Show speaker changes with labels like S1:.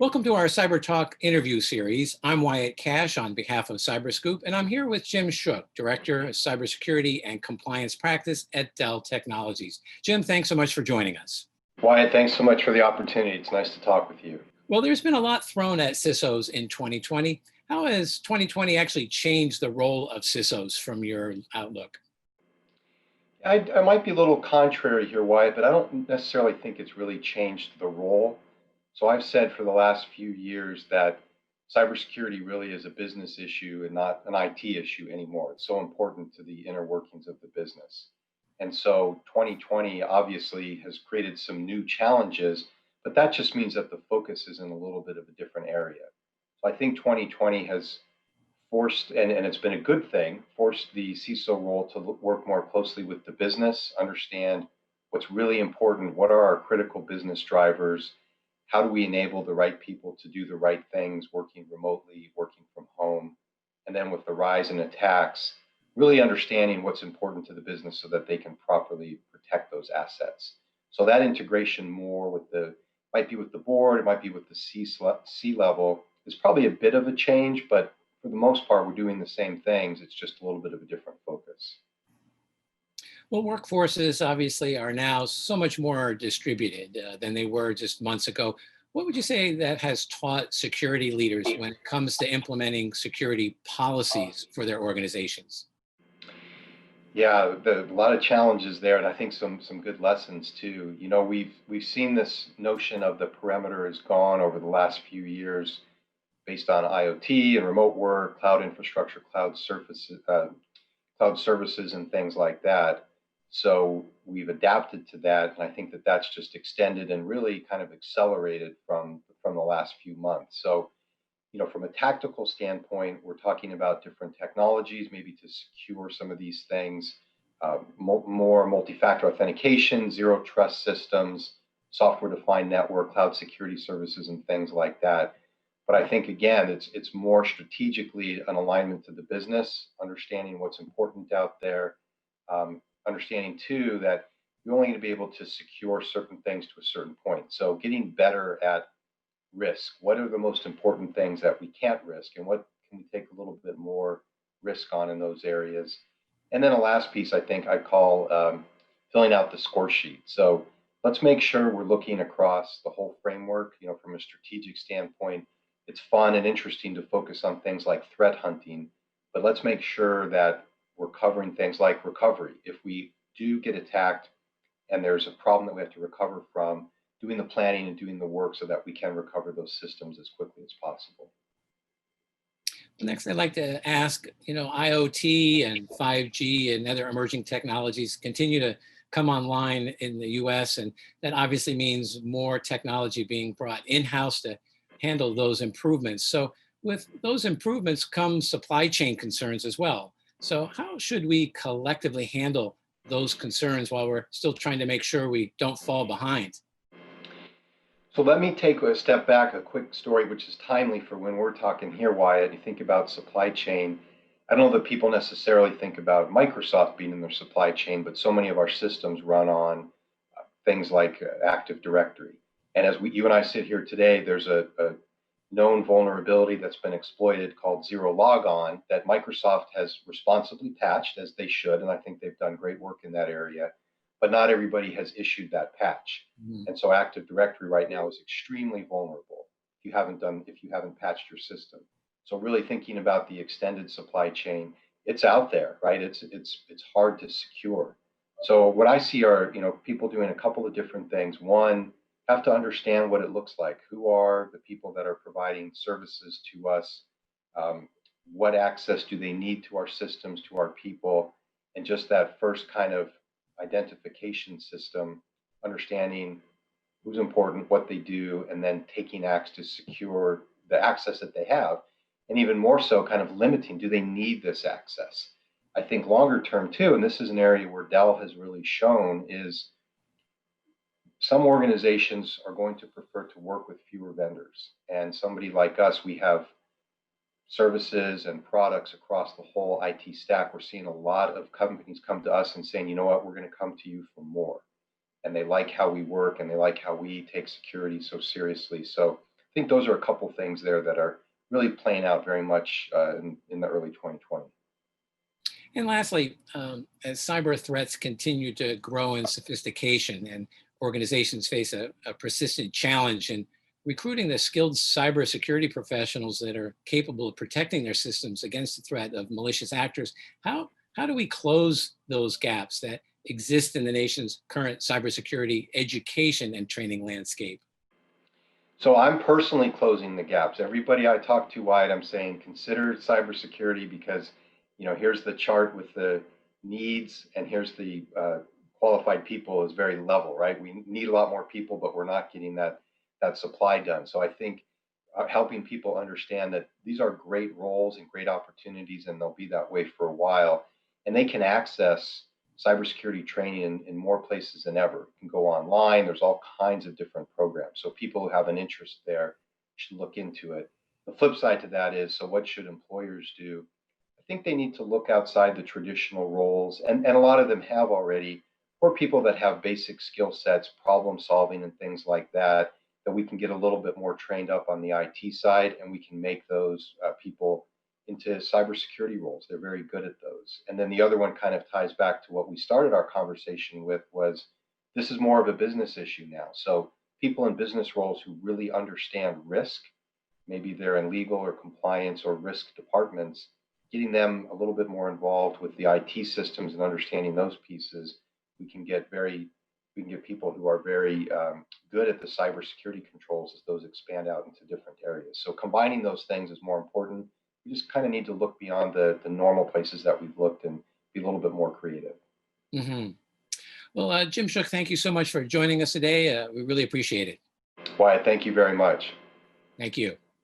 S1: Welcome to our Cyber Talk interview series. I'm Wyatt Cash on behalf of CyberScoop, and I'm here with Jim Shook, Director of Cybersecurity and Compliance Practice at Dell Technologies. Jim, thanks so much for joining us.
S2: Wyatt, thanks so much for the opportunity. It's nice to talk with you.
S1: Well, there's been a lot thrown at CISOs in 2020. How has 2020 actually changed the role of CISOs from your outlook?
S2: I might be a little contrary here, Wyatt, but I don't necessarily think it's really changed the role. So I've said for the last few years that cybersecurity really is a business issue and not an IT issue anymore. It's so important to the inner workings of the business. And so 2020 obviously has created some new challenges, but that just means that the focus is in a little bit of a different area. So I think 2020 has forced, and it's been a good thing, forced the CISO role to work more closely with the business, understand what's really important, what are our critical business drivers, how do we enable the right people to do the right things, working remotely, working from home, and then with the rise in attacks, really understanding what's important to the business so that they can properly protect those assets. So that integration more with might be with the board, it might be with the C-level, is probably a bit of a change, but for the most part, we're doing the same things. It's just a little bit of a different focus.
S1: Well, workforces obviously are now so much more distributed than they were just months ago. What would you say that has taught security leaders when it comes to implementing security policies for their organizations?
S2: Yeah, a lot of challenges there, and I think some good lessons too. You know, we've seen this notion of the perimeter is gone over the last few years, based on IoT and remote work, cloud infrastructure, cloud services, and things like that. So we've adapted to that, and I think that that's just extended and really kind of accelerated from the last few months. So, you know, from a tactical standpoint, we're talking about different technologies, maybe to secure some of these things, more multi-factor authentication, zero trust systems, software-defined network, cloud security services, and things like that. But I think, again, it's more strategically an alignment to the business, understanding what's important out there, understanding, too, that you're only going to be able to secure certain things to a certain point. So getting better at risk. What are the most important things that we can't risk, and what can we take a little bit more risk on in those areas? And then a last piece I think I call filling out the score sheet. So let's make sure we're looking across the whole framework, you know, from a strategic standpoint. It's fun and interesting to focus on things like threat hunting, but let's make sure that we're covering things like recovery. If we do get attacked and there's a problem that we have to recover from, doing the planning and doing the work so that we can recover those systems as quickly as possible.
S1: Next, I'd like to ask, you know, IoT and 5G and other emerging technologies continue to come online in the US, and that obviously means more technology being brought in-house to handle those improvements. So with those improvements come supply chain concerns as well. So how should we collectively handle those concerns while we're still trying to make sure we don't fall behind?
S2: So let me take a step back, a quick story, which is timely for when we're talking here, Wyatt. You think about supply chain. I don't know that people necessarily think about Microsoft being in their supply chain, but so many of our systems run on things like Active Directory. And as you and I sit here today, there's a known vulnerability that's been exploited called zero logon that Microsoft has responsibly patched, as they should, and I think they've done great work in that area. But not everybody has issued that patch. And so Active Directory right now is extremely vulnerable if you haven't patched your system. So really thinking about the extended supply chain, it's out there, right? It's hard to secure. So what I see are, you know, people doing a couple of different things. One, have to understand what it looks like. Who are the people that are providing services to us? What access do they need to our systems, to our people? And just that first kind of identification system, understanding who's important, what they do, and then taking acts to secure the access that they have. And even more so, kind of limiting, do they need this access? I think longer term too, and this is an area where Dell has really shown, is some organizations are going to prefer to work with fewer vendors. And somebody like us, we have services and products across the whole IT stack. We're seeing a lot of companies come to us and saying, you know what, we're going to come to you for more. And they like how we work and they like how we take security so seriously. So think those are a couple things there that are really playing out very much in the early 2020.
S1: And lastly, as cyber threats continue to grow in sophistication and organizations face a persistent challenge in recruiting the skilled cybersecurity professionals that are capable of protecting their systems against the threat of malicious actors, how do we close those gaps that exist in the nation's current cybersecurity education and training landscape?
S2: So I'm personally closing the gaps. Everybody I talk to, Wyatt, I'm saying consider cybersecurity because, here's the chart with the needs, and here's the qualified people is very level, right? We need a lot more people, but we're not getting that supply done. So I think helping people understand that these are great roles and great opportunities, and they'll be that way for a while, and they can access cybersecurity training in more places than ever. You can go online. There's all kinds of different programs. So people who have an interest there should look into it. The flip side to that is, so what should employers do? I think they need to look outside the traditional roles, and a lot of them have already, for people that have basic skill sets, problem solving and things like that, that we can get a little bit more trained up on the IT side, and we can make those people into cybersecurity roles. They're very good at those. And then the other one kind of ties back to what we started our conversation with was this is more of a business issue now. So people in business roles who really understand risk, maybe they're in legal or compliance or risk departments, getting them a little bit more involved with the IT systems and understanding those pieces, we can get people who are very good at the cybersecurity controls as those expand out into different areas. So combining those things is more important. We just kind of need to look beyond the normal places that we've looked and be a little bit more creative.
S1: Hmm. Well, Jim Shook, thank you so much for joining us today. We really appreciate it.
S2: Wyatt, thank you very much.
S1: Thank you.